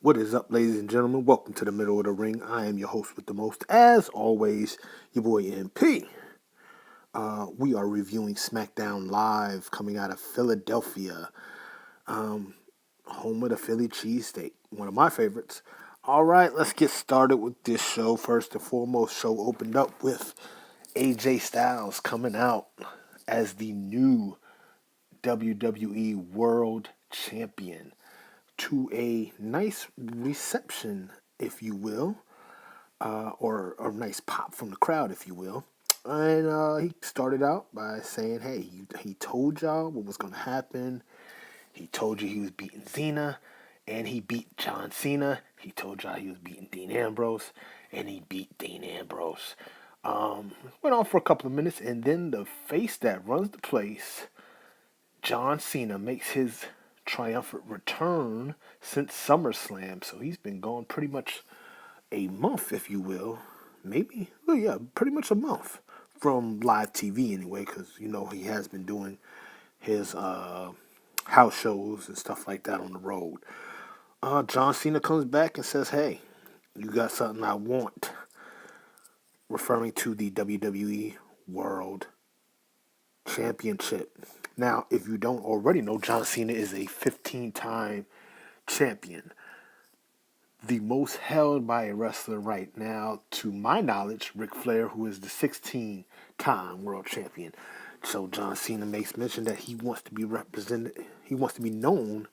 What is up, ladies and gentlemen? Welcome to the middle of the ring. I am your host with the most, as always, your boy MP. We are reviewing SmackDown Live coming out of Philadelphia, home of the Philly cheesesteak, one of my favorites. All right, let's get started with this show. First and foremost, show opened up with AJ Styles coming out as the new WWE World Champion to a nice reception, if you will, or a nice pop from the crowd, if you will. And he started out by saying, hey, he told y'all what was going to happen. He told you he was beating Cena, and he beat John Cena. He told y'all he was beating Dean Ambrose, and he beat Dean Ambrose. Went on for a couple of minutes, and then the face that runs the place, John Cena, makes his triumphant return since SummerSlam. So he's been gone pretty much a month, if you will. Maybe? Well, yeah, pretty much a month from live TV anyway, because, he has been doing his house shows and stuff like that on the road. John Cena comes back and says, hey, you got something I want, referring to the WWE World Championship. Now, if you don't already know, John Cena is a 15-time champion. The most held by a wrestler right now, to my knowledge, Ric Flair, who is the 16-time world champion. So John Cena makes mention that he wants to be known,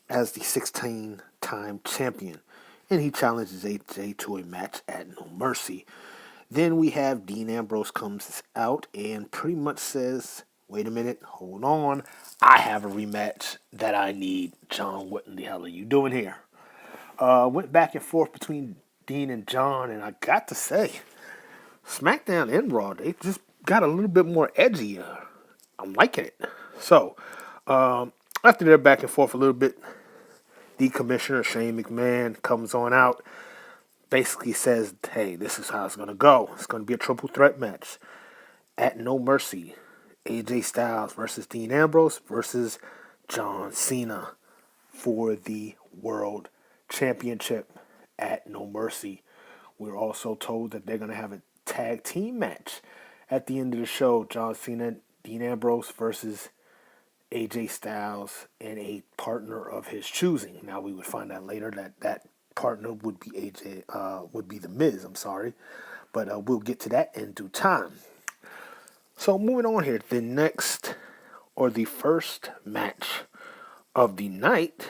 as the 16-time champion. And he challenges AJ to a match at No Mercy. Then we have Dean Ambrose comes out and pretty much says, wait a minute, hold on. I have a rematch that I need. John, what in the hell are you doing here? Went back and forth between Dean and John, and I got to say, SmackDown and Raw, they just got a little bit more edgy. I'm liking it. So, after they're back and forth a little bit, the commissioner, Shane McMahon, comes on out, basically says, hey, this is how it's going to go. It's going to be a triple threat match at No Mercy. AJ Styles versus Dean Ambrose versus John Cena for the World Championship at No Mercy. We're also told that they're going to have a tag team match at the end of the show. John Cena, Dean Ambrose versus AJ Styles and a partner of his choosing. Now we would find out later that partner would be would be The Miz. I'm sorry, but we'll get to that in due time. So moving on here, the first match of the night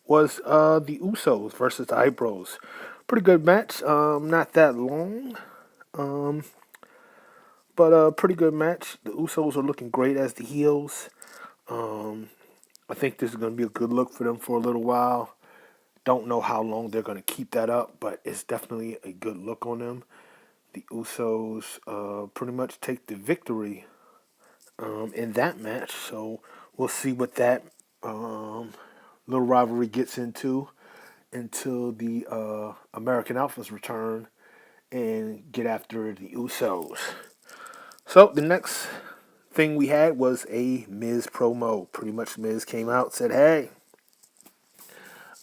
was the Usos versus the Hype Bros. Pretty good match. Not that long, but a pretty good match. The Usos are looking great as the heels. I think this is going to be a good look for them for a little while. Don't know how long they're going to keep that up, but it's definitely a good look on them. The Usos pretty much take the victory in that match, so we'll see what that little rivalry gets into until the American Alphas return and get after the Usos. So the next thing we had was a Miz promo. Pretty much Miz came out and said, hey,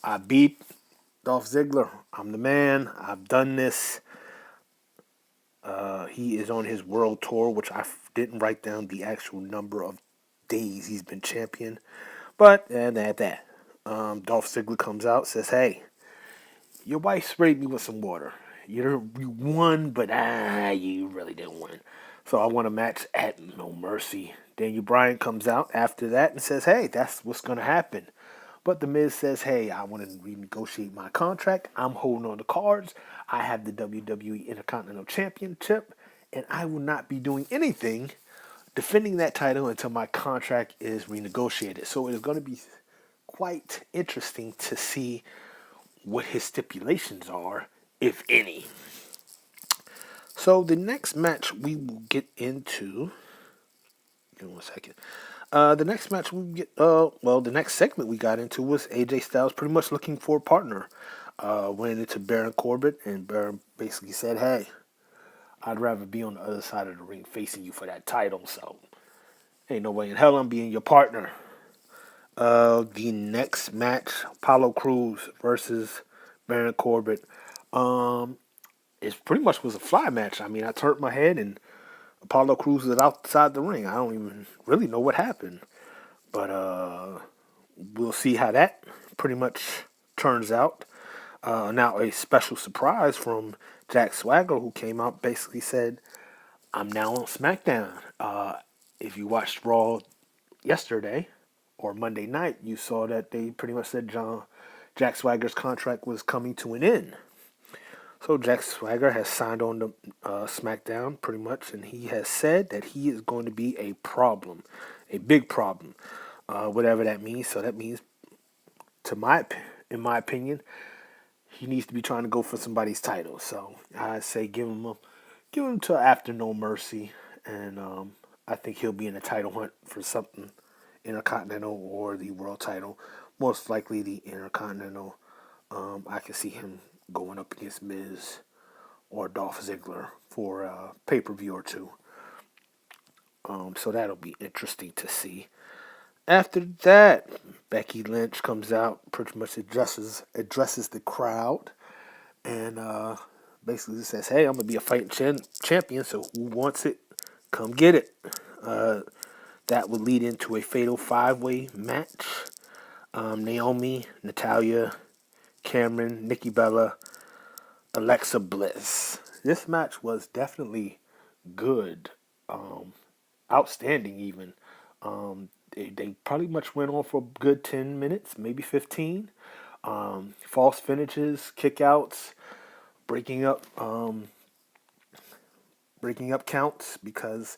I beat Dolph Ziggler. I'm the man. I've done this. He is on his world tour, which I didn't write down the actual number of days he's been champion. But at that. Dolph Ziggler comes out, says, hey, your wife sprayed me with some water. You won, but you really didn't win. So I want a match at No Mercy. Daniel Bryan comes out after that and says, hey, that's what's going to happen. But The Miz says, hey, I want to renegotiate my contract. I'm holding on the cards. I have the WWE Intercontinental Championship, and I will not be doing anything defending that title until my contract is renegotiated. So it is going to be quite interesting to see what his stipulations are, if any. So the next match we will get into. Give me 1 second. The next match the next segment we got into was AJ Styles pretty much looking for a partner. Went into Baron Corbin, and Baron basically said, hey, I'd rather be on the other side of the ring facing you for that title, so ain't no way in hell I'm being your partner. The next match, Apollo Crews versus Baron Corbin. Um, it pretty much was a fly match. I mean, I turned my head and Apollo Crews was outside the ring. I don't even really know what happened, but we'll see how that pretty much turns out. Now, a special surprise from Jack Swagger, who came out, basically said, "I'm now on SmackDown." If you watched Raw yesterday or Monday night, you saw that they pretty much said Jack Swagger's contract was coming to an end. So Jack Swagger has signed on to SmackDown pretty much, and he has said that he is going to be a problem, a big problem, whatever that means. So that means, in my opinion, he needs to be trying to go for somebody's title. So I say give him to after No Mercy, and I think he'll be in a title hunt for something, Intercontinental or the World title. Most likely the Intercontinental. I can see him going up against Miz or Dolph Ziggler for a pay per view or two. So that'll be interesting to see. After that, Becky Lynch comes out, pretty much addresses the crowd, and basically says, "Hey, I'm gonna be a fighting champion. So who wants it? Come get it." Uh, that would lead into a fatal five-way match. Naomi, Natalia, Cameron, Nikki Bella, Alexa Bliss. This match was definitely good, outstanding even. They probably much went on for a good 10 minutes, maybe 15. False finishes, kickouts, breaking up breaking up counts because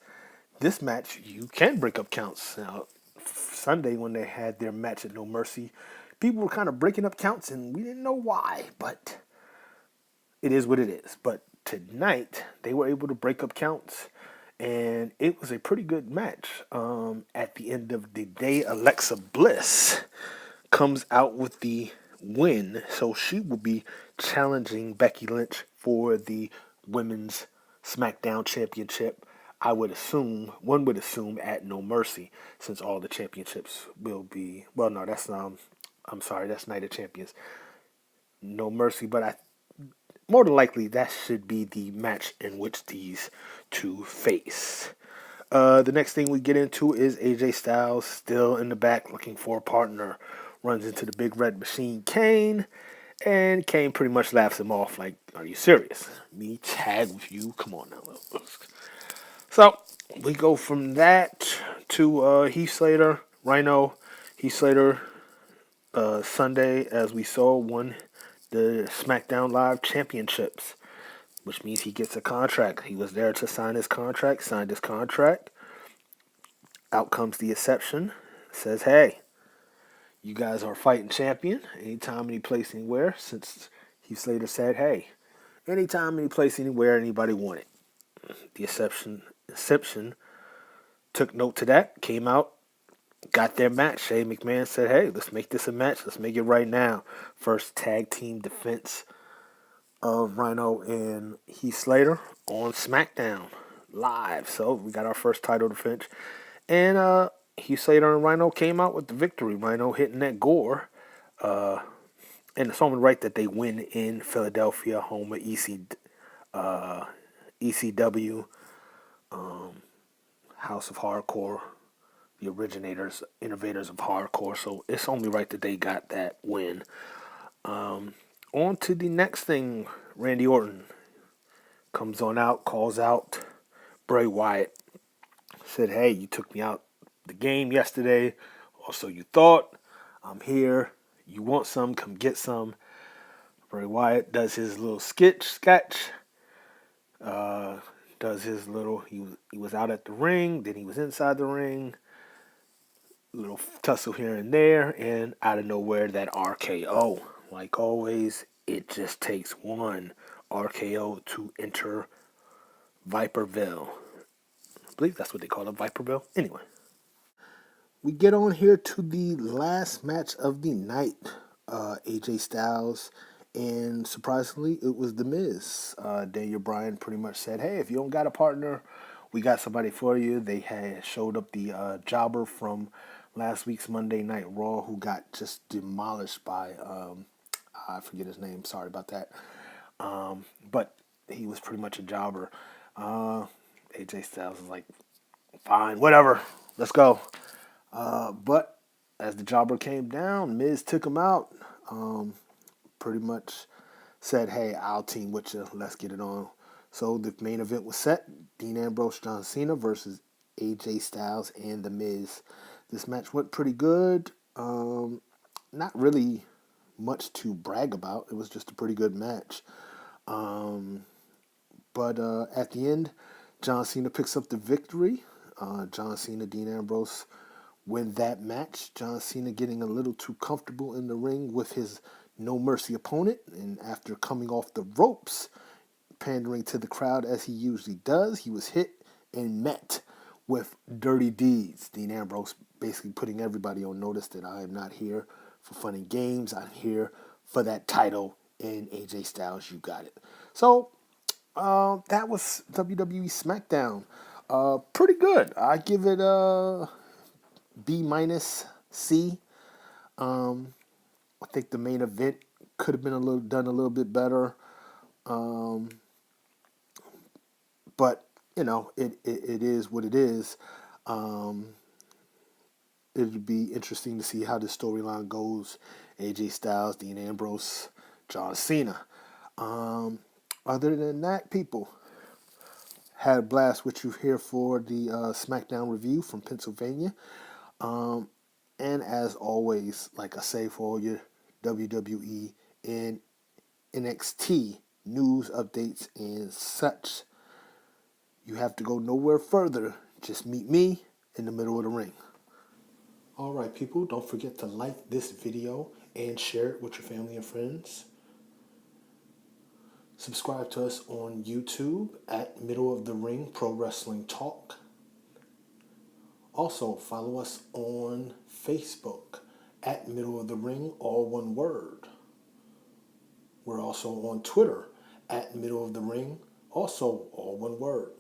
this match you can break up counts. Now, Sunday when they had their match at No Mercy, people were kind of breaking up counts and we didn't know why, but it is what it is. But tonight they were able to break up counts, and it was a pretty good match. At the end of the day, Alexa Bliss comes out with the win, so she will be challenging Becky Lynch for the women's SmackDown Championship. One would assume at No Mercy, since all the championships will be. Well, no, I'm sorry, that's Night of Champions. No Mercy, but I more than likely that should be the match in which these two face. The next thing we get into is AJ Styles still in the back looking for a partner. Runs into the big red machine, Kane, and Kane pretty much laughs him off like, "Are you serious? Me tag with you? Come on now." So we go from that to Heath Slater, Rhino. Heath Slater Sunday, as we saw, won the SmackDown Live Championships, which means he gets a contract. He was there to sign his contract, signed his contract. Out comes the exception. Says, "Hey, you guys are fighting champion anytime, any place, anywhere." Since Heath Slater said, "Hey, anytime, any place, anywhere, anybody want it." The exception took note to that, came out, got their match. Shane McMahon said, "Hey, let's make this a match. Let's make it right now." First tag team defense of Rhino and Heath Slater on SmackDown Live. So we got our first title defense. And Heath Slater and Rhino came out with the victory. Rhino hitting that gore. Uh, and it's only right that they win in Philadelphia, home of ECW, House of Hardcore, the originators, innovators of hardcore. So it's only right that they got that win. On to the next thing. Randy Orton comes on out, calls out Bray Wyatt. Said, "Hey, you took me out the game yesterday, or so you thought. I'm here. You want some? Come get some." Bray Wyatt does his little sketch. Does his little. He was out at the ring, then he was inside the ring. Little tussle here and there, and out of nowhere that RKO. Like always, it just takes one RKO to enter Viperville. I believe that's what they call it, Viperville. Anyway, we get on here to the last match of the night. AJ Styles, and surprisingly, it was The Miz. Daniel Bryan pretty much said, "Hey, if you don't got a partner, we got somebody for you." They had showed up the jobber from last week's Monday Night Raw, who got just demolished by I forget his name. Sorry about that. But he was pretty much a jobber. AJ Styles is like, fine, whatever, let's go. But as the jobber came down, Miz took him out. Pretty much said, hey, I'll team with you. Let's get it on. So the main event was set. Dean Ambrose, John Cena versus AJ Styles and The Miz. This match went pretty good. Not really much to brag about. It was just a pretty good match. But at the end, John Cena picks up the victory. John Cena, Dean Ambrose win that match. John Cena getting a little too comfortable in the ring with his no mercy opponent. And after coming off the ropes, pandering to the crowd as he usually does, he was hit and met with dirty deeds. Dean Ambrose basically putting everybody on notice that I am not here for fun and games. I'm here for that title. And AJ Styles, you got it. So that was WWE SmackDown. Pretty good. I give it a B minus C. I think the main event could have been done a little bit better. But it is what it is. It'd be interesting to see how the storyline goes. AJ Styles, Dean Ambrose, John Cena. Other than that, people, had a blast with you here for the SmackDown review from Pennsylvania. And as always, like I say, for all your WWE and NXT news, updates, and such, you have to go nowhere further. Just meet me in the middle of the ring. All right, people, don't forget to like this video and share it with your family and friends. Subscribe to us on YouTube at Middle of the Ring Pro Wrestling Talk. Also, follow us on Facebook at Middle of the Ring, all one word. We're also on Twitter at Middle of the Ring, also all one word.